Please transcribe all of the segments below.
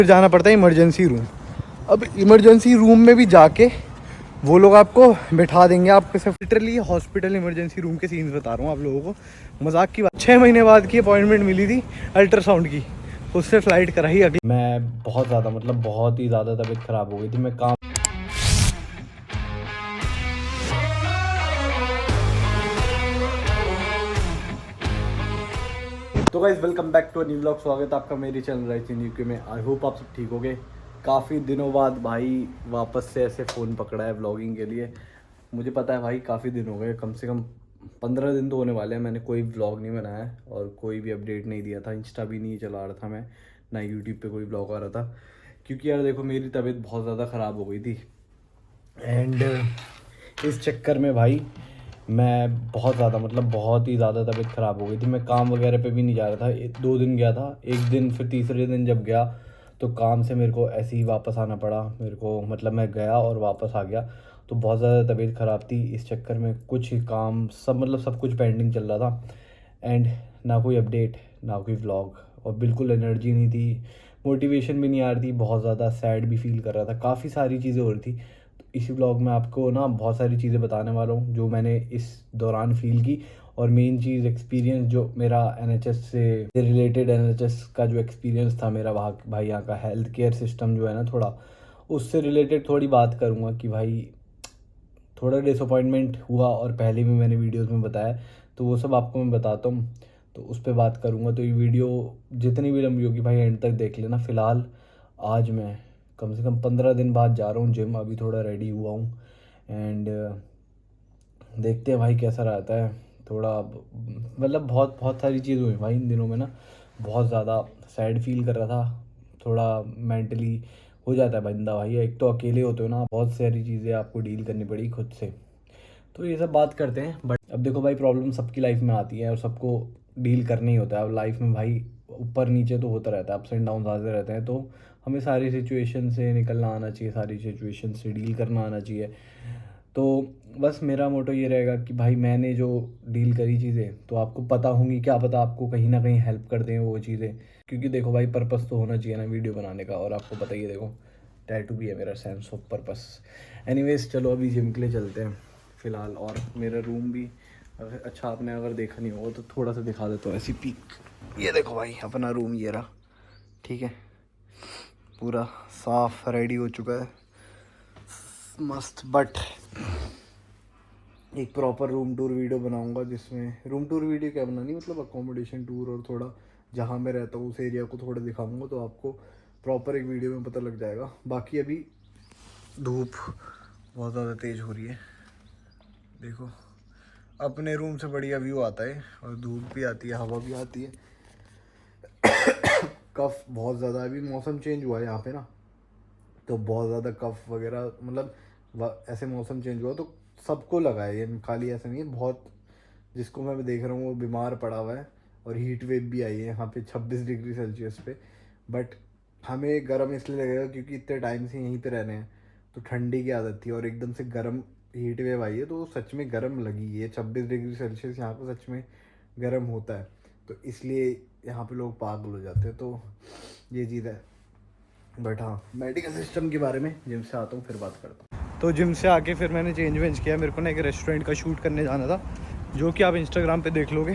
फिर जाना पड़ता है इमरजेंसी रूम। अब इमरजेंसी रूम में भी जाके वो लोग आपको बैठा देंगे, आपको सिर्फ लिटरली हॉस्पिटल इमरजेंसी रूम के सीन्स बता रहा हूँ आप लोगों को, मजाक की बात। 6 महीने बाद की अपॉइंटमेंट मिली थी अल्ट्रासाउंड की, उससे फ़्लाइट कराई अगली। मैं बहुत ज़्यादा मतलब बहुत ही ज़्यादा तबीयत ख़राब हो गई थी। मैं काम तो guys welcome back to new vlog. स्वागत है आपका मेरे चैनल राइट इन यूके में। आई होप आप सब ठीक हो गए। काफ़ी दिनों बाद भाई वापस से ऐसे फ़ोन पकड़ा है व्लॉगिंग के लिए। मुझे पता है भाई काफ़ी दिन हो गए, कम से कम 15 दिन तो होने वाले हैं मैंने कोई व्लॉग नहीं बनाया है और कोई भी अपडेट नहीं दिया था। इंस्टा भी नहीं चला रहा था मैं, ना यूट्यूब पे कोई व्लॉग आ रहा था, क्योंकि यार देखो मेरी तबीयत बहुत ज़्यादा ख़राब हो गई थी। एंड इस चक्कर में भाई मैं बहुत ज़्यादा मतलब बहुत ही ज़्यादा तबीयत ख़राब हो गई थी। मैं काम वगैरह पे भी नहीं जा रहा था। 2 दिन गया था, एक दिन, फिर तीसरे दिन जब गया तो काम से मेरे को ऐसे ही वापस आना पड़ा मेरे को। मतलब मैं गया और वापस आ गया, तो बहुत ज़्यादा तबीयत ख़राब थी। इस चक्कर में कुछ ही काम सब कुछ पेंडिंग चल रहा था। एंड ना कोई अपडेट, ना कोई व्लॉग, और बिल्कुल एनर्जी नहीं थी, मोटिवेशन भी नहीं आ रही थी। बहुत ज़्यादा सैड भी फील कर रहा था, काफ़ी सारी चीज़ें हो रही थी। इसी ब्लॉग में आपको ना बहुत सारी चीज़ें बताने वाला हूँ जो मैंने इस दौरान फील की। और मेन चीज़ एक्सपीरियंस जो मेरा एनएचएस से रिलेटेड, एनएचएस का जो एक्सपीरियंस था मेरा वहाँ भाई, यहाँ का हेल्थ केयर सिस्टम जो है ना, थोड़ा उससे रिलेटेड थोड़ी बात करूँगा कि भाई थोड़ा डिसअपॉइंटमेंट हुआ। और पहले भी मैंने वीडियोस में बताया, तो वो सब आपको मैं बताता हूँ, तो उस पर बात करूँगा। तो ये वीडियो जितनी भी लंबी होगी भाई एंड तक देख लेना। फ़िलहाल आज मैं कम से कम 15 दिन बाद जा रहा हूँ जिम, अभी थोड़ा रेडी हुआ हूँ। एंड देखते हैं भाई कैसा रहता है। थोड़ा मतलब बहुत बहुत सारी चीज़ हुई भाई इन दिनों में ना। बहुत ज़्यादा सैड फील कर रहा था, थोड़ा मेंटली हो जाता है बंदा भाई। एक तो अकेले होते हो ना, बहुत सारी चीज़ें आपको डील करनी पड़ी खुद से। तो ये सब बात करते हैं। बट अब देखो भाई, प्रॉब्लम सबकी लाइफ में आती है और सबको डील करना ही होता है। अब लाइफ में भाई ऊपर नीचे तो होता रहता है, अप्स एंड डाउन आते रहते हैं। तो हमें सारी सिचुएशन से निकलना आना चाहिए, सारी सिचुएशन से डील करना आना चाहिए। तो बस मेरा मोटो ये रहेगा कि भाई मैंने जो डील करी चीज़ें तो आपको पता होंगी, क्या पता आपको कहीं ना कहीं हेल्प कर दें वो चीज़ें। क्योंकि देखो भाई पर्पस तो होना चाहिए ना वीडियो बनाने का। और आपको पता ही है, देखो टैटू भी है मेरा, सेंस ऑफ पर्पस। एनीवेज चलो अभी जिम के लिए चलते हैं फ़िलहाल। और मेरा रूम भी अच्छा, आपने अगर देखा नहीं होगा तो थोड़ा सा दिखा देता हूँ ऐसी पीक। ये देखो भाई अपना रूम ये रहा, ठीक है, पूरा साफ रेडी हो चुका है, मस्त। बट एक प्रॉपर रूम टूर वीडियो बनाऊंगा, जिसमें रूम टूर वीडियो क्या बनानी, मतलब अकोमोडेशन टूर, और थोड़ा जहाँ मैं रहता हूँ उस एरिया को थोड़ा दिखाऊंगा, तो आपको प्रॉपर एक वीडियो में पता लग जाएगा। बाकी अभी धूप बहुत ज़्यादा तेज़ हो रही है, देखो अपने रूम से बढ़िया व्यू आता है, और धूप भी आती है, हवा भी आती है। कफ बहुत ज़्यादा, अभी मौसम चेंज हुआ है यहाँ पे ना, तो बहुत ज़्यादा कफ वगैरह, मतलब ऐसे मौसम चेंज हुआ तो सबको लगा है ये, खाली ऐसा नहीं है। बहुत जिसको मैं देख रहा हूँ वो बीमार पड़ा हुआ है, और हीट वेव भी आई है यहाँ पे 26 डिग्री सेल्सियस पे। बट हमें गर्म इसलिए लगेगा क्योंकि इतने टाइम से यहीं पे रह रहे हैं, तो ठंडी की आदत थी, और एकदम से गर्म हीट वेव आई है तो सच में गर्म लगी है। 26 डिग्री सेल्सियस यहाँ पर सच में गर्म होता है, तो इसलिए यहाँ पे लोग पागल हो जाते हैं, तो ये चीज़ है। बट हाँ, मेडिकल सिस्टम के बारे में जिम से आता हूँ फिर बात करता हूँ। तो जिम से आके फिर मैंने चेंज वेंज किया। मेरे को ना एक रेस्टोरेंट का शूट करने जाना था, जो कि आप इंस्टाग्राम पे देख लोगे।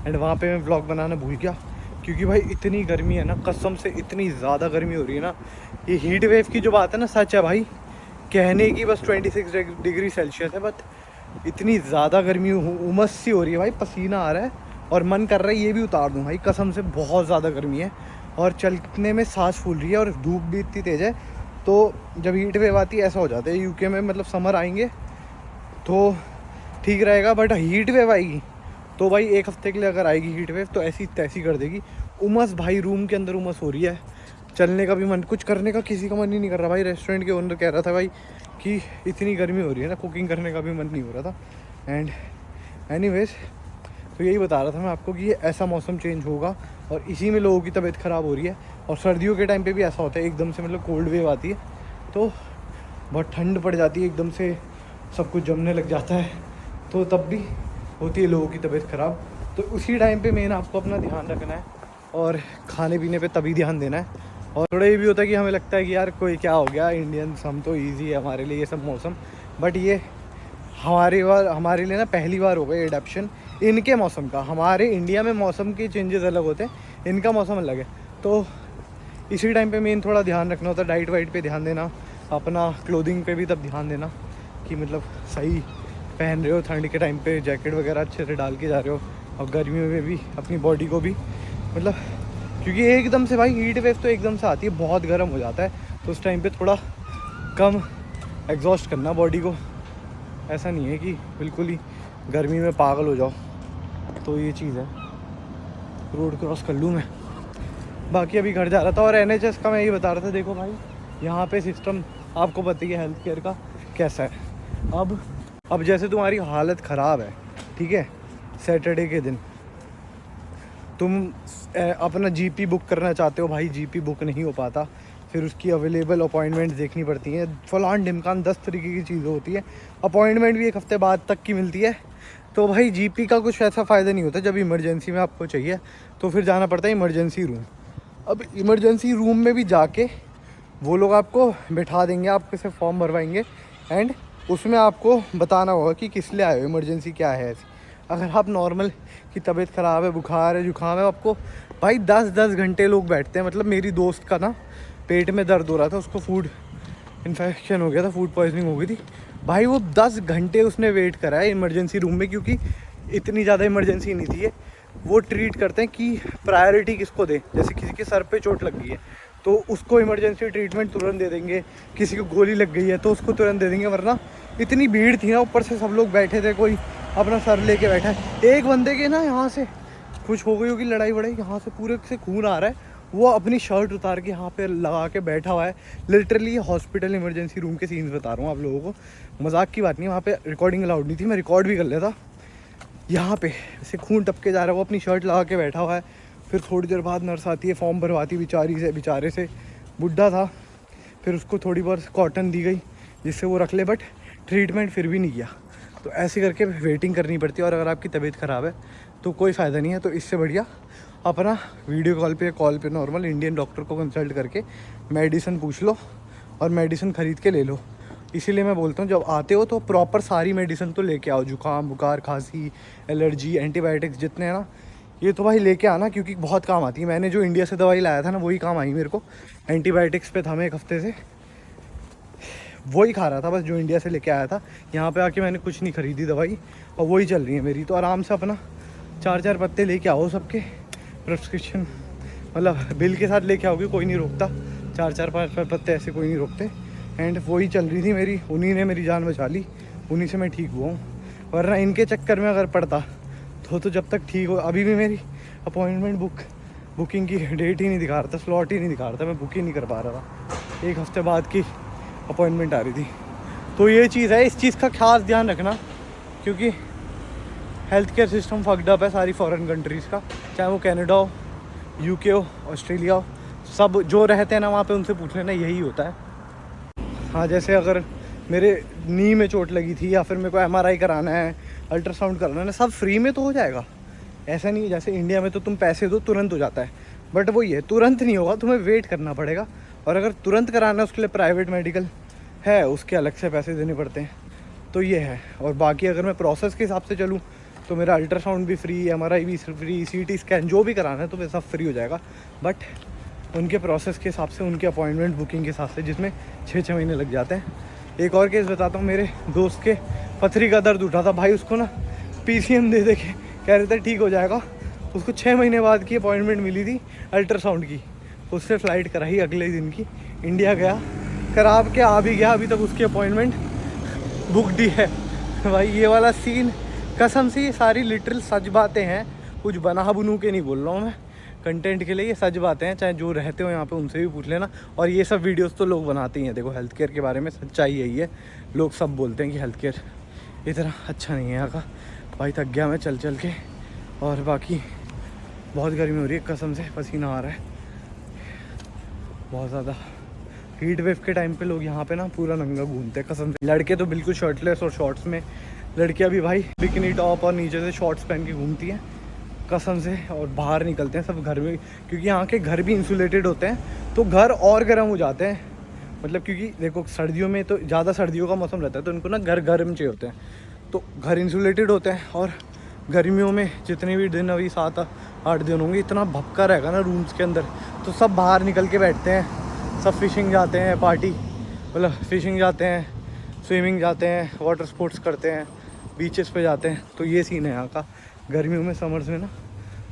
एंड वहाँ पे मैं व्लॉग बनाना भूल गया, क्योंकि भाई इतनी गर्मी है ना, कसम से इतनी ज़्यादा गर्मी हो रही है ना। ये हीट वेव की जो बात है ना, सच है भाई, कहने की बस 26 डिग्री सेल्सियस है, बट इतनी ज़्यादा गर्मी, उमस सी हो रही है भाई, पसीना आ रहा है, और मन कर रहा है ये भी उतार दूँ भाई, कसम से बहुत ज़्यादा गर्मी है। और चलने में सांस फूल रही है, और धूप भी इतनी तेज़ है। तो जब हीट वेव आती है ऐसा हो जाता है यूके में, मतलब समर आएंगे तो ठीक रहेगा, बट हीट वेव आएगी तो भाई 1 हफ्ते के लिए अगर आएगी हीट वेव तो ऐसी तैसी कर देगी। उमस भाई, रूम के अंदर उमस हो रही है, चलने का भी मन, कुछ करने का किसी का मन ही नहीं कर रहा भाई। रेस्टोरेंट के ओनर कह रहा था भाई कि इतनी गर्मी हो रही है ना, कुकिंग करने का भी मन नहीं हो रहा था। एंड एनीवेज तो यही बता रहा था मैं आपको कि ये ऐसा मौसम चेंज होगा, और इसी में लोगों की तबीयत ख़राब हो रही है। और सर्दियों के टाइम पे भी ऐसा होता है, एकदम से मतलब कोल्ड वेव आती है तो बहुत ठंड पड़ जाती है, एकदम से सब कुछ जमने लग जाता है, तो तब भी होती है लोगों की तबीयत ख़राब। तो उसी टाइम पे मेन आपको अपना ध्यान रखना है, और खाने पीने पे तभी ध्यान देना है। और थोड़ा ये भी होता है कि हमें लगता है कि यार कोई क्या हो गया, इंडियंस हम तो ईजी है हमारे लिए ये सब मौसम। बट ये हमारे लिए ना पहली बार हो गई एडप्शन इनके मौसम का। हमारे इंडिया में मौसम के चेंजेस अलग होते हैं, इनका मौसम अलग है। तो इसी टाइम पे मेन थोड़ा ध्यान रखना होता है, डाइट वाइट पे ध्यान देना, अपना क्लोथिंग पे भी तब ध्यान देना कि मतलब सही पहन रहे हो, ठंड के टाइम पे जैकेट वगैरह अच्छे से डाल के जा रहे हो, और गर्मियों में भी अपनी बॉडी को भी मतलब, क्योंकि एकदम से भाई हीट वेव तो एकदम से आती है, बहुत गर्म हो जाता है। तो उस टाइम पे थोड़ा कम एग्जॉस्ट करना बॉडी को, ऐसा नहीं है कि बिल्कुल ही गर्मी में पागल हो जाओ। तो ये चीज़ है। रोड क्रॉस कर लूँ मैं, बाकी अभी घर जा रहा था। और NHS का मैं ये बता रहा था, देखो भाई यहाँ पे सिस्टम आपको पता ही है हेल्थ केयर का कैसा है। अब जैसे तुम्हारी हालत ख़राब है, ठीक है, सैटरडे के दिन तुम अपना GP बुक करना चाहते हो, भाई GP बुक नहीं हो पाता, फिर उसकी अवेलेबल अपॉइंटमेंट्स देखनी पड़ती हैं, फलान ढिमकान 10 तरीके की चीज़ें होती है। अपॉइंटमेंट भी 1 हफ्ते बाद तक की मिलती है। तो भाई GP का कुछ ऐसा फ़ायदा नहीं होता। जब इमरजेंसी में आपको चाहिए तो फिर जाना पड़ता है इमरजेंसी रूम। अब इमरजेंसी रूम में भी जाके वो लोग आपको बिठा देंगे, आपके से फॉर्म भरवाएंगे, एंड उसमें आपको बताना होगा कि किस लिए आए हो, इमरजेंसी क्या है ऐसी। अगर आप नॉर्मल की तबीयत ख़राब है, बुखार है, जुकाम है, आपको भाई 10-10 घंटे लोग बैठते हैं। मतलब मेरी दोस्त का ना पेट में दर्द हो रहा था, उसको फूड इन्फेक्शन हो गया था, फूड पॉइजनिंग हो गई थी भाई। वो 10 घंटे उसने वेट करा है इमरजेंसी रूम में, क्योंकि इतनी ज़्यादा इमरजेंसी नहीं थी ये। वो ट्रीट करते हैं कि प्रायोरिटी किसको दें, जैसे किसी के सर पे चोट लग गई है तो उसको इमरजेंसी ट्रीटमेंट तुरंत दे देंगे, किसी को गोली लग गई है तो उसको तुरंत दे देंगे। वरना इतनी भीड़ थी ना, ऊपर से सब लोग बैठे थे, कोई अपना सर लेके बैठा है। एक बंदे के ना यहाँ से कुछ हो गई होगी लड़ाई वड़ाई, यहाँ से पूरे से खून आ रहा है, वो अपनी शर्ट उतार के यहाँ पे लगा के बैठा हुआ है। लिटरली हॉस्पिटल इमरजेंसी रूम के सीन्स बता रहा हूँ आप लोगों को, मजाक की बात नहीं। वहाँ पे रिकॉर्डिंग अलाउड नहीं थी, मैं रिकॉर्ड भी कर लेता। यहाँ पे ऐसे खून टपके जा रहा है, वो अपनी शर्ट लगा के बैठा हुआ है। फिर थोड़ी देर बाद नर्स आती है, फॉर्म भरवाती, बेचारे से बुढ़ा था, फिर उसको थोड़ी बहुत कॉटन दी गई जिससे वो रख ले, बट ट्रीटमेंट फिर भी नहीं किया। तो ऐसे करके वेटिंग करनी पड़ती है। और अगर आपकी तबीयत ख़राब है तो कोई फ़ायदा नहीं है। तो इससे बढ़िया अपना वीडियो कॉल पे नॉर्मल इंडियन डॉक्टर को कंसल्ट करके मेडिसिन पूछ लो और मेडिसिन ख़रीद के ले लो। इसीलिए मैं बोलता हूँ जब आते हो तो प्रॉपर सारी मेडिसिन तो लेके आओ, जुकाम, बुखार, खांसी, एलर्जी, एंटीबायोटिक्स जितने हैं ना, ये तो भाई लेके आना, क्योंकि बहुत काम आती है। मैंने जो इंडिया से दवाई लाया था ना, वही काम आई मेरे को। एंटीबायोटिक्स पे था मैं 1 हफ्ते से, वही खा रहा था बस जो इंडिया से लेके आया था। यहाँ पे आके मैंने कुछ नहीं खरीदी दवाई, और वही चल रही है मेरी। तो आराम से अपना 4-4 पत्ते लेके आओ, सबके प्रिस्क्रिप्शन मतलब बिल के साथ लेके आओगे, कोई नहीं रोकता। 4-4, 5-5 पत्ते ऐसे कोई नहीं रोकते। एंड वही चल रही थी मेरी, उन्हीं ने मेरी जान बचा ली, उन्हीं से मैं ठीक हुआ हूँ। वरना इनके चक्कर में अगर पड़ता तो जब तक ठीक हो, अभी भी मेरी अपॉइंटमेंट बुकिंग की डेट ही नहीं दिखा रहा था, स्लॉट ही नहीं दिखा रहा था, मैं बुक ही नहीं कर पा रहा था। 1 हफ्ते बाद की अपॉइंटमेंट आ रही थी। तो ये चीज़ है, इस चीज़ का खास ध्यान रखना, क्योंकि health care system fucked up है सारी फॉरेन कंट्रीज़ का, चाहे वो कनाडा हो, UK हो, ऑस्ट्रेलिया हो, सब जो रहते हैं ना वहाँ पे उनसे पूछ लेना, यही होता है। हाँ, जैसे अगर मेरे नी में चोट लगी थी या फिर मेरे को MRI कराना है, अल्ट्रासाउंड कराना है, सब फ्री में तो हो जाएगा। ऐसा नहीं है जैसे इंडिया में तो तुम पैसे दो तुरंत हो जाता है, बट वही है, तुरंत नहीं होगा, तुम्हें वेट करना पड़ेगा। और अगर तुरंत कराना है उसके लिए प्राइवेट मेडिकल है, उसके अलग से पैसे देने पड़ते हैं। तो ये है। और बाकी अगर मैं प्रोसेस के हिसाब से चलूँ तो मेरा अल्ट्रासाउंड भी फ्री, MRI भी फ्री, CT स्कैन जो भी कराना है तो वह सब फ्री हो जाएगा। बट उनके प्रोसेस के हिसाब से, उनके अपॉइंटमेंट बुकिंग के हिसाब से, जिसमें 6-6 महीने लग जाते हैं। एक और केस बताता हूँ, मेरे दोस्त के पथरी का दर्द उठा था भाई, उसको ना PCM दे के कह रहे थे ठीक हो जाएगा। उसको 6 महीने बाद की अपॉइंटमेंट मिली थी अल्ट्रासाउंड की, उससे फ़्लाइट कराई अगले दिन की, इंडिया गया, करा के आ भी गया, अभी तक उसकी अपॉइंटमेंट बुकड ही है भाई। ये वाला सीन कसम से, ये सारी लिटरल सच बातें हैं, कुछ बना बनू के नहीं बोल रहा हूँ मैं, कंटेंट के लिए ये सच बातें हैं। चाहे जो रहते हो यहाँ पे उनसे भी पूछ लेना। और ये सब वीडियोस तो लोग बनाते ही हैं, देखो हेल्थ केयर के बारे में सच्चाई यही है, लोग सब बोलते हैं कि हेल्थ केयर इतना अच्छा नहीं है यहाँ का। भाई थक गया मैं चल चल के, और बाकी बहुत गर्मी हो रही है, कसम से पसीना आ रहा है बहुत ज़्यादा। हीट वेव के टाइम पे लोग यहाँ पे ना पूरा नंगा घूमते हैं कसम से। लड़के तो बिल्कुल शर्टलेस और शॉर्ट्स में, लड़कियाँ भी भाई बिकिनी टॉप और नीचे से शॉर्ट्स पहन के घूमती हैं कसम से, और बाहर निकलते हैं सब घर में, क्योंकि यहाँ के घर भी इंसुलेटेड होते हैं तो घर और गर्म हो जाते हैं, मतलब क्योंकि देखो सर्दियों में तो ज़्यादा सर्दियों का मौसम रहता है तो इनको ना घर गर्म चाहिए होते हैं, तो घर इंसुलेटेड होते हैं। और गर्मियों में जितने भी दिन, अभी 7-8 दिन होंगे, इतना भपका रहेगा ना रूम्स के अंदर, तो सब बाहर निकल के बैठते हैं, सब फिशिंग जाते हैं, पार्टी मतलब फिशिंग जाते हैं, स्विमिंग जाते हैं, वाटर स्पोर्ट्स करते हैं, बीचेस पे जाते हैं। तो ये सीन है यहाँ का। गर्मियों में, समर्स में ना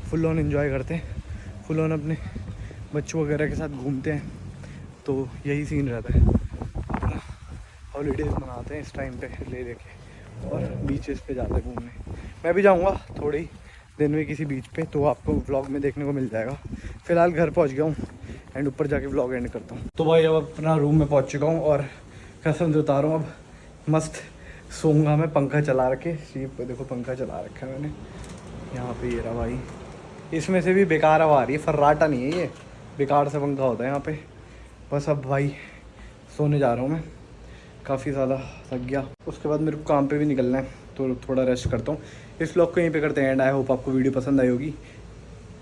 फुल ऑन एंजॉय करते हैं, फुल ऑन अपने बच्चों वगैरह के साथ घूमते हैं। तो यही सीन रहता है, अपना हॉलीडेज़ मनाते हैं इस टाइम पे ले लेके, और बीचेस पे जाते हैं घूमने। मैं भी जाऊँगा थोड़े ही दिन में किसी बीच पे, तो आपको व्लॉग में देखने को मिल जाएगा। फ़िलहाल घर पहुँच गया हूँ एंड ऊपर जाके व्लॉग एंड करता हूँ। तो भाई अब अपना रूम में पहुँच चुका हूँ और कसम से बता रहा हूँ, अब मस्त सोऊंगा मैं पंखा चला रखे। सीप पे देखो पंखा चला रखा है मैंने यहाँ पे, ये रहा भाई। इसमें से भी बेकार हवा आ रही है, फर्राटा नहीं है ये, बेकार से पंखा होता है यहाँ पे। बस अब भाई सोने जा रहा हूँ मैं, काफ़ी ज़्यादा थक गया। उसके बाद मेरे को काम पे भी निकलना है, तो थोड़ा रेस्ट करता हूँ। इस व्लॉग को यहीं पे करते हैं एंड। आई होप आपको वीडियो पसंद आई होगी।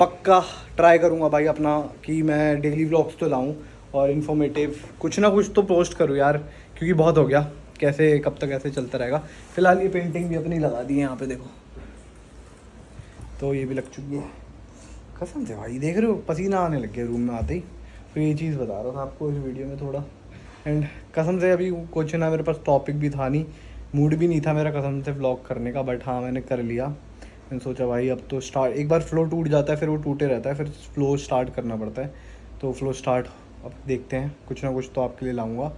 पक्का ट्राई करूँगा भाई अपना कि मैं डेली व्लॉग्स तो लाऊँ और इन्फॉर्मेटिव कुछ ना कुछ तो पोस्ट करूँ यार, क्योंकि बहुत हो गया, कैसे कब तक ऐसे चलता रहेगा। फिलहाल ये पेंटिंग भी अपनी लगा दी है यहाँ पे देखो, तो ये भी लग चुकी है। कसम से भाई देख रहे हो पसीना आने लग गया रूम में आते ही। तो ये चीज़ बता रहा था आपको इस वीडियो में थोड़ा। एंड कसम से अभी कुछ ना मेरे पास टॉपिक भी था नहीं, मूड भी नहीं था मेरा कसम से व्लॉग करने का, बट हाँ मैंने कर लिया। मैंने सोचा भाई अब तो स्टार्ट, एक बार फ्लो टूट जाता है फिर वो टूटे रहता है, फिर फ्लो स्टार्ट करना पड़ता है। तो फ्लो स्टार्ट अब देखते हैं, कुछ ना कुछ तो आपके लिए लाऊंगा।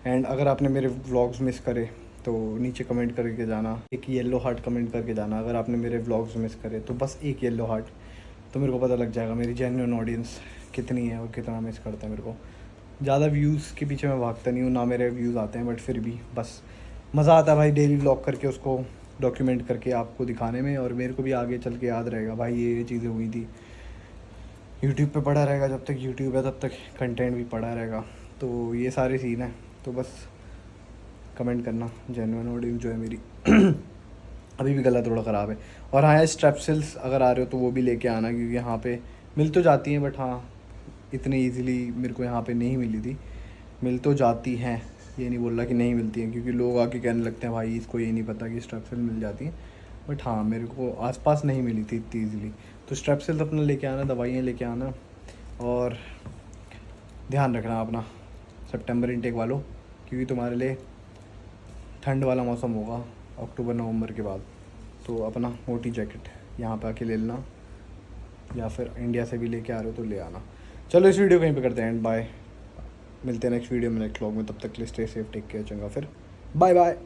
एंड अगर आपने मेरे व्लॉग्स मिस करे तो नीचे कमेंट करके जाना, एक येलो हार्ट कमेंट करके जाना। अगर आपने मेरे व्लॉग्स मिस करे तो बस एक येलो हार्ट, तो मेरे को पता लग जाएगा मेरी जेन्युइन ऑडियंस कितनी है और कितना मिस करता है मेरे को। ज़्यादा व्यूज़ के पीछे मैं भागता नहीं हूँ, ना मेरे व्यूज़ आते हैं, बट फिर भी बस मज़ा आता है भाई डेली व्लॉग करके, उसको डॉक्यूमेंट करके आपको दिखाने में। और मेरे को भी आगे चल के याद रहेगा भाई ये चीज़ें हुई थी। यूट्यूब पे पड़ा रहेगा, जब तक यूट्यूब है तब तक कंटेंट भी पड़ा रहेगा। तो ये सारे सीन है, तो बस कमेंट करना, जेन्युइन ऑडियंस जो है मेरी अभी भी गला थोड़ा ख़राब है। और हाँ स्ट्रेप्सिल्स अगर आ रहे हो तो वो भी लेके आना, क्योंकि यहाँ पे मिल तो जाती हैं, बट हाँ इतनी इजीली मेरे को यहाँ पे नहीं मिली थी। मिल तो जाती हैं, ये नहीं बोल रहा कि नहीं मिलती हैं, क्योंकि लोग आके कहने लगते हैं भाई इसको ये नहीं पता कि स्ट्रेप्सिल मिल जाती हैं, बट हाँ मेरे को आसपास नहीं मिली थी इतनी ईज़िली। तो स्ट्रेप्सिल्स अपना लेके आना, दवाइयाँ लेके आना, और ध्यान रखना अपना सितंबर इनटेक वालों, क्योंकि तुम्हारे लिए ठंड वाला मौसम होगा अक्टूबर नवंबर के बाद। तो अपना मोटी जैकेट यहाँ पे आके ले लेना, या फिर इंडिया से भी लेके आ रहे हो तो ले आना। चलो इस वीडियो को यहीं पे करते हैं एंड बाय। मिलते हैं नेक्स्ट वीडियो में, नेक्स्ट व्लॉग में। तब तक के लिए स्टे सेफ, टेक केयर, चंगा फिर बाय बाय।